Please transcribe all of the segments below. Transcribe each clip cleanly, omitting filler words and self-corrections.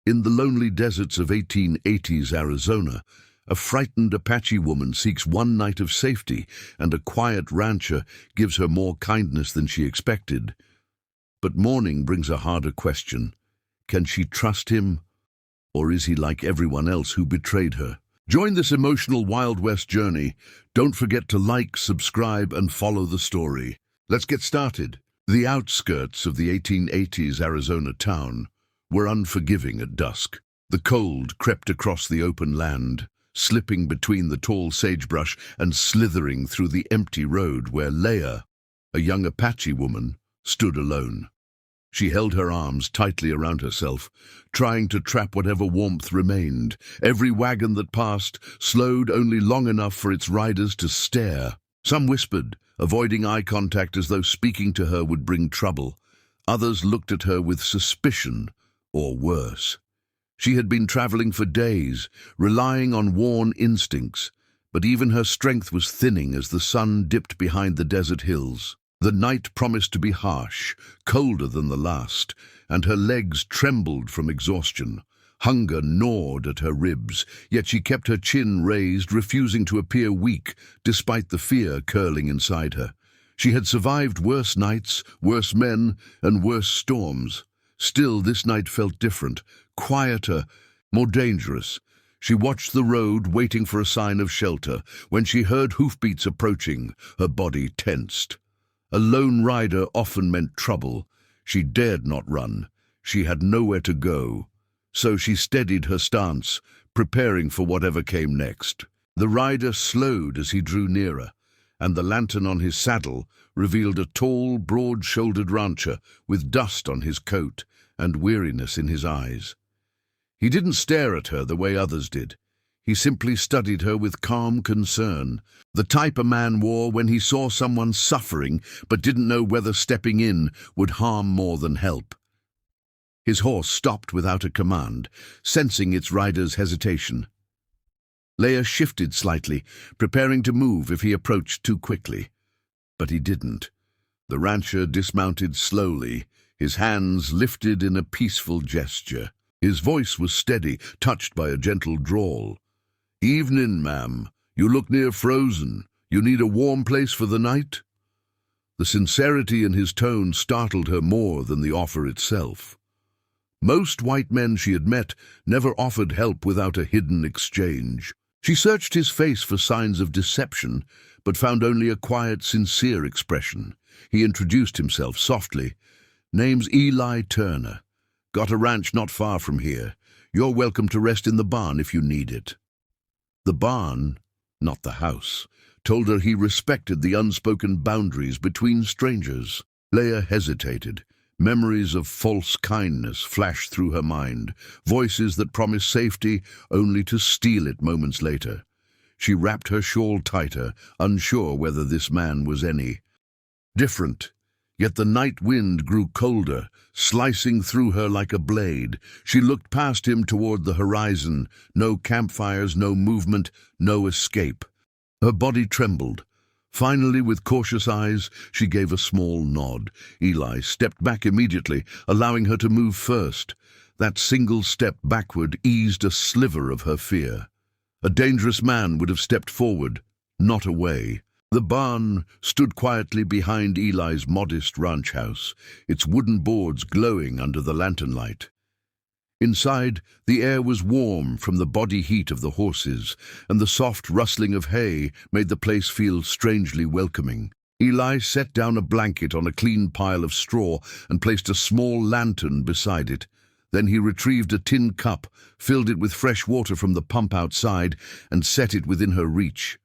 In the lonely deserts of 1880s Arizona, a frightened Apache woman seeks one night of safety, and a quiet rancher gives her more kindness than she expected. But morning brings a harder question. Can she trust him, or is he like everyone else who betrayed her? Join this emotional Wild West journey. Don't forget to like, subscribe, and follow the story. Let's get started. The outskirts of the 1880s Arizona town were unforgiving at dusk. The cold crept across the open land, slipping between the tall sagebrush and slithering through the empty road where Leah, a young Apache woman, stood alone. She held her arms tightly around herself, trying to trap whatever warmth remained. Every wagon that passed slowed only long enough for its riders to stare. Some whispered, avoiding eye contact as though speaking to her would bring trouble. Others looked at her with suspicion, or worse. She had been traveling for days, relying on worn instincts, but even her strength was thinning as the sun dipped behind the desert hills. The night promised to be harsh, colder than the last, and her legs trembled from exhaustion. Hunger gnawed at her ribs, yet she kept her chin raised, refusing to appear weak, despite the fear curling inside her. She had survived worse nights, worse men, and worse storms. Still, this night felt different, quieter, more dangerous. She watched the road, waiting for a sign of shelter. When she heard hoofbeats approaching, her body tensed. A lone rider often meant trouble. She dared not run. She had nowhere to go. So she steadied her stance, preparing for whatever came next. The rider slowed as he drew nearer, and the lantern on his saddle revealed a tall, broad-shouldered rancher with dust on his coat and weariness in his eyes. He didn't stare at her the way others did. He simply studied her with calm concern, the type a man wore when he saw someone suffering but didn't know whether stepping in would harm more than help. His horse stopped without a command, sensing its rider's hesitation. Leah shifted slightly, preparing to move if he approached too quickly. But he didn't. The rancher dismounted slowly, his hands lifted in a peaceful gesture. His voice was steady, touched by a gentle drawl. "Evening, ma'am. You look near frozen. You need a warm place for the night?" The sincerity in his tone startled her more than the offer itself. Most white men she had met never offered help without a hidden exchange. She searched his face for signs of deception, but found only a quiet, sincere expression. He introduced himself softly. "Name's Eli Turner. Got a ranch not far from here. You're welcome to rest in the barn if you need it." The barn, not the house, told her he respected the unspoken boundaries between strangers. Leah hesitated. Memories of false kindness flashed through her mind, voices that promised safety only to steal it moments later. She wrapped her shawl tighter, unsure whether this man was any different. Yet the night wind grew colder, slicing through her like a blade. She looked past him toward the horizon. No campfires, no movement, no escape. Her body trembled. Finally, with cautious eyes, she gave a small nod. Eli stepped back immediately, allowing her to move first. That single step backward eased a sliver of her fear. A dangerous man would have stepped forward, not away. The barn stood quietly behind Eli's modest ranch house, its wooden boards glowing under the lantern light. Inside, the air was warm from the body heat of the horses, and the soft rustling of hay made the place feel strangely welcoming. Eli set down a blanket on a clean pile of straw and placed a small lantern beside it. Then he retrieved a tin cup, filled it with fresh water from the pump outside, and set it within her reach.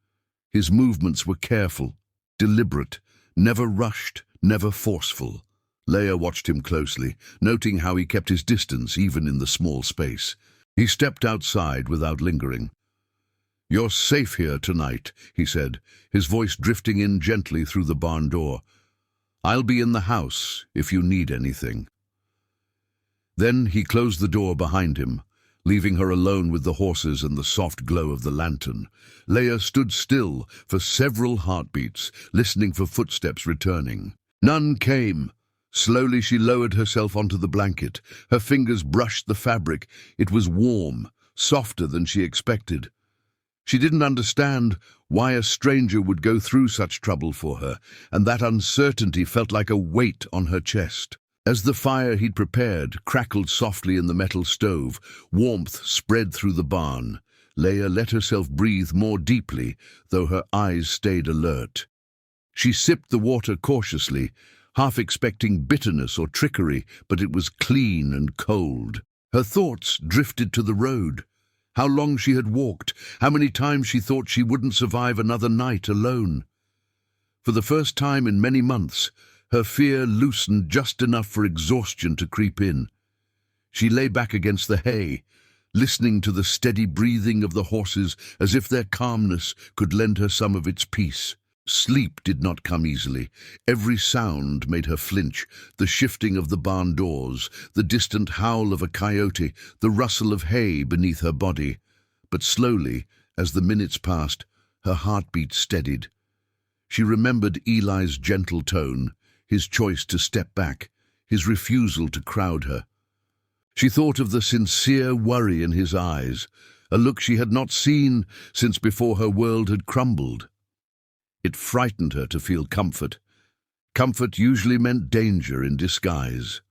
His movements were careful, deliberate, never rushed, never forceful. Leah watched him closely, noting how he kept his distance even in the small space. He stepped outside without lingering. "You're safe here tonight," he said, his voice drifting in gently through the barn door. "I'll be in the house if you need anything." Then he closed the door behind him, leaving her alone with the horses and the soft glow of the lantern. Leah stood still for several heartbeats, listening for footsteps returning. None came. Slowly she lowered herself onto the blanket. Her fingers brushed the fabric. It was warm, softer than she expected. She didn't understand why a stranger would go through such trouble for her, and that uncertainty felt like a weight on her chest. As the fire he'd prepared crackled softly in the metal stove, warmth spread through the barn. Leia let herself breathe more deeply, though her eyes stayed alert. She sipped the water cautiously, half expecting bitterness or trickery, but it was clean and cold. Her thoughts drifted to the road. How long she had walked, how many times she thought she wouldn't survive another night alone. For the first time in many months, her fear loosened just enough for exhaustion to creep in. She lay back against the hay, listening to the steady breathing of the horses as if their calmness could lend her some of its peace. Sleep did not come easily. Every sound made her flinch, the shifting of the barn doors, the distant howl of a coyote, the rustle of hay beneath her body. But slowly, as the minutes passed, her heartbeat steadied. She remembered Eli's gentle tone, his choice to step back, his refusal to crowd her. She thought of the sincere worry in his eyes, a look she had not seen since before her world had crumbled. It frightened her to feel comfort. Comfort usually meant danger in disguise.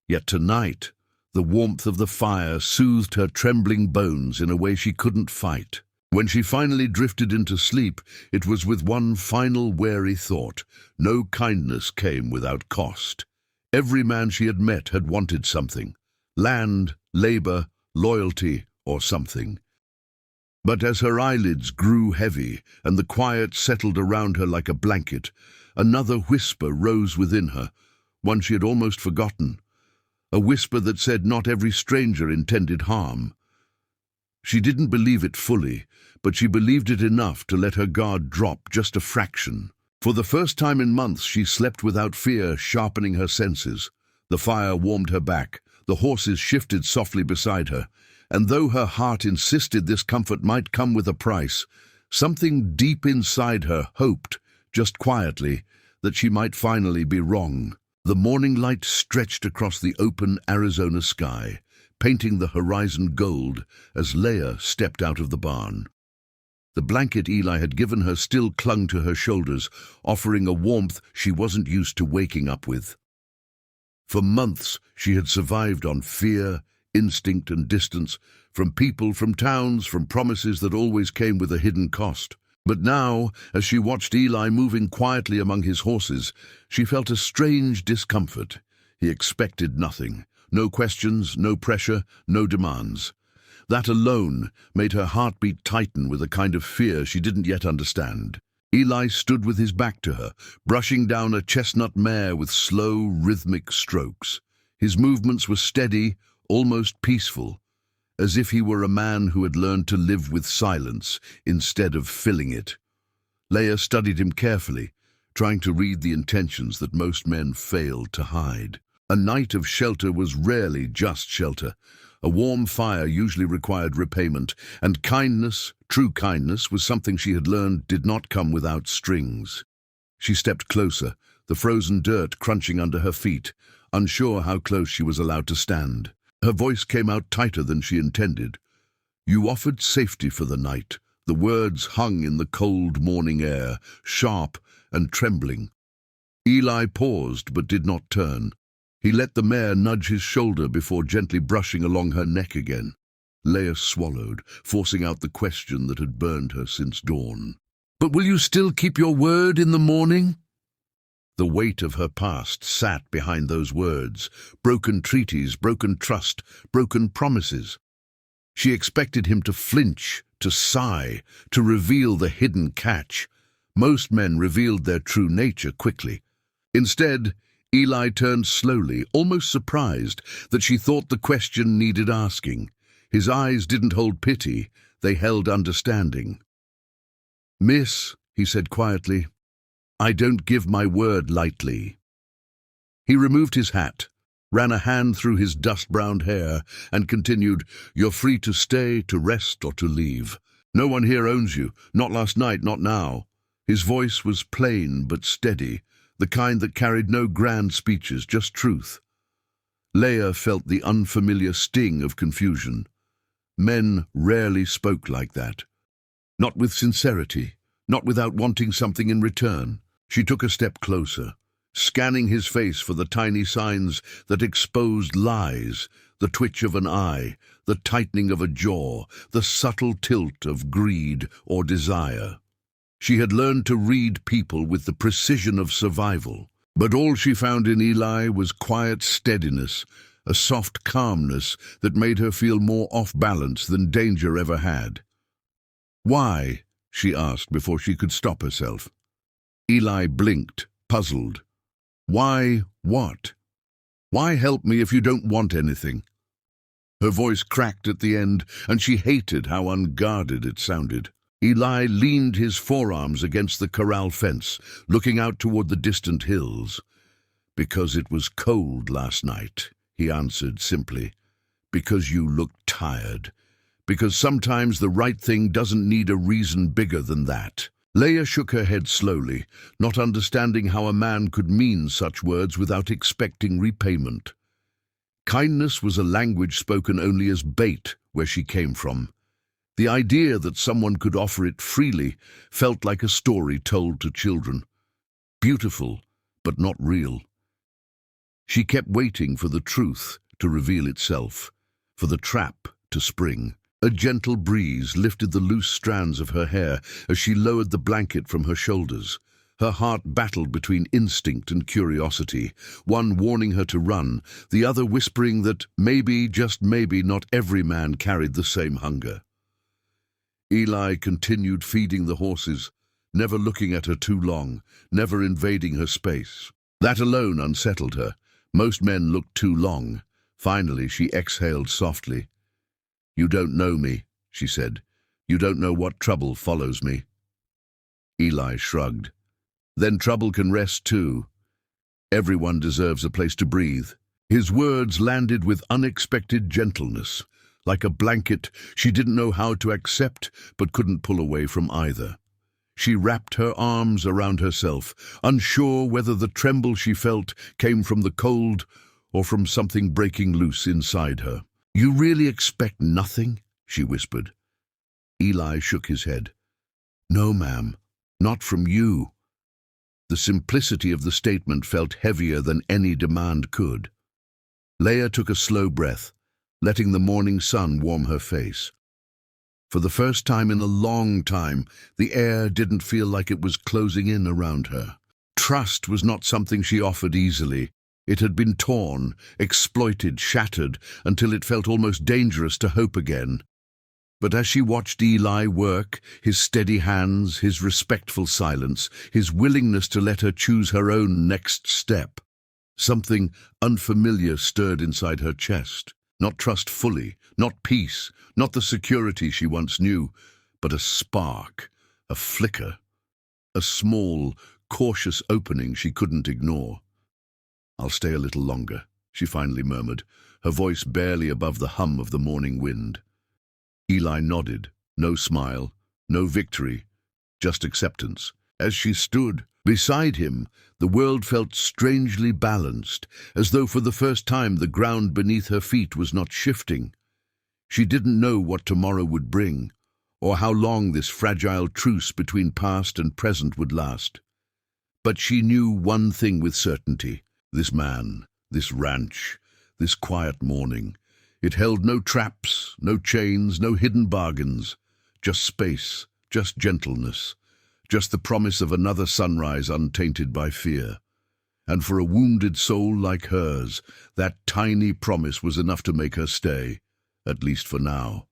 Yet tonight, the warmth of the fire soothed her trembling bones in a way she couldn't fight. When she finally drifted into sleep, it was with one final wary thought. No kindness came without cost. Every man she had met had wanted something. Land, labor, loyalty, or something. But as her eyelids grew heavy and the quiet settled around her like a blanket, another whisper rose within her, one she had almost forgotten. A whisper that said not every stranger intended harm. She didn't believe it fully, but she believed it enough to let her guard drop just a fraction. For the first time in months she slept without fear sharpening her senses. The fire warmed her back, the horses shifted softly beside her, and though her heart insisted this comfort might come with a price, something deep inside her hoped, just quietly, that she might finally be wrong. The morning light stretched across the open Arizona sky, painting the horizon gold as Leia stepped out of the barn. The blanket Eli had given her still clung to her shoulders, offering a warmth she wasn't used to waking up with. For months she had survived on fear, instinct and distance, from people, from towns, from promises that always came with a hidden cost. But now, as she watched Eli moving quietly among his horses, she felt a strange discomfort. He expected nothing. No questions, no pressure, no demands. That alone made her heartbeat tighten with a kind of fear she didn't yet understand. Eli stood with his back to her, brushing down a chestnut mare with slow, rhythmic strokes. His movements were steady, almost peaceful, as if he were a man who had learned to live with silence instead of filling it. Leia studied him carefully, trying to read the intentions that most men failed to hide. A night of shelter was rarely just shelter. A warm fire usually required repayment, and kindness, true kindness, was something she had learned did not come without strings. She stepped closer, the frozen dirt crunching under her feet, unsure how close she was allowed to stand. Her voice came out tighter than she intended. "You offered safety for the night." The words hung in the cold morning air, sharp and trembling. Eli paused but did not turn. He let the mare nudge his shoulder before gently brushing along her neck again. Leia swallowed, forcing out the question that had burned her since dawn. "But will you still keep your word in the morning?" The weight of her past sat behind those words. Broken treaties, broken trust, broken promises. She expected him to flinch, to sigh, to reveal the hidden catch. Most men revealed their true nature quickly. Instead, Eli turned slowly, almost surprised that she thought the question needed asking. His eyes didn't hold pity, they held understanding. "Miss," he said quietly, "I don't give my word lightly." He removed his hat, ran a hand through his dust-browned hair, and continued, "You're free to stay, to rest, or to leave. No one here owns you, not last night, not now." His voice was plain but steady, the kind that carried no grand speeches, just truth. Leia felt the unfamiliar sting of confusion. Men rarely spoke like that. Not with sincerity, not without wanting something in return. She took a step closer, scanning his face for the tiny signs that exposed lies, the twitch of an eye, the tightening of a jaw, the subtle tilt of greed or desire. She had learned to read people with the precision of survival, but all she found in Eli was quiet steadiness, a soft calmness that made her feel more off balance than danger ever had. "Why?" she asked before she could stop herself. Eli blinked, puzzled. "Why what? Why help me if you don't want anything?" Her voice cracked at the end, and she hated how unguarded it sounded. Eli leaned his forearms against the corral fence, looking out toward the distant hills. "Because it was cold last night," he answered simply. "Because you looked tired. Because sometimes the right thing doesn't need a reason bigger than that." Leia shook her head slowly, not understanding how a man could mean such words without expecting repayment. Kindness was a language spoken only as bait where she came from. The idea that someone could offer it freely felt like a story told to children. Beautiful, but not real. She kept waiting for the truth to reveal itself, for the trap to spring. A gentle breeze lifted the loose strands of her hair as she lowered the blanket from her shoulders. Her heart battled between instinct and curiosity, one warning her to run, the other whispering that maybe, just maybe, not every man carried the same hunger. Eli continued feeding the horses, never looking at her too long, never invading her space. That alone unsettled her. Most men looked too long. Finally, she exhaled softly. "You don't know me," she said. "You don't know what trouble follows me." Eli shrugged. "Then trouble can rest too. Everyone deserves a place to breathe." His words landed with unexpected gentleness. Like a blanket she didn't know how to accept but couldn't pull away from either. She wrapped her arms around herself, unsure whether the tremble she felt came from the cold or from something breaking loose inside her. "You really expect nothing?" she whispered. Eli shook his head. "No, ma'am, not from you." The simplicity of the statement felt heavier than any demand could. Leia took a slow breath, letting the morning sun warm her face. For the first time in a long time, the air didn't feel like it was closing in around her. Trust was not something she offered easily. It had been torn, exploited, shattered, until it felt almost dangerous to hope again. But as she watched Eli work, his steady hands, his respectful silence, his willingness to let her choose her own next step, something unfamiliar stirred inside her chest. Not trust fully, not peace, not the security she once knew, but a spark, a flicker, a small, cautious opening she couldn't ignore. "I'll stay a little longer," she finally murmured, her voice barely above the hum of the morning wind. Eli nodded, no smile, no victory, just acceptance. As she stood beside him, the world felt strangely balanced, as though for the first time the ground beneath her feet was not shifting. She didn't know what tomorrow would bring, or how long this fragile truce between past and present would last. But she knew one thing with certainty: this man, this ranch, this quiet morning. It held no traps, no chains, no hidden bargains, just space, just gentleness, just the promise of another sunrise untainted by fear. And for a wounded soul like hers, that tiny promise was enough to make her stay, at least for now.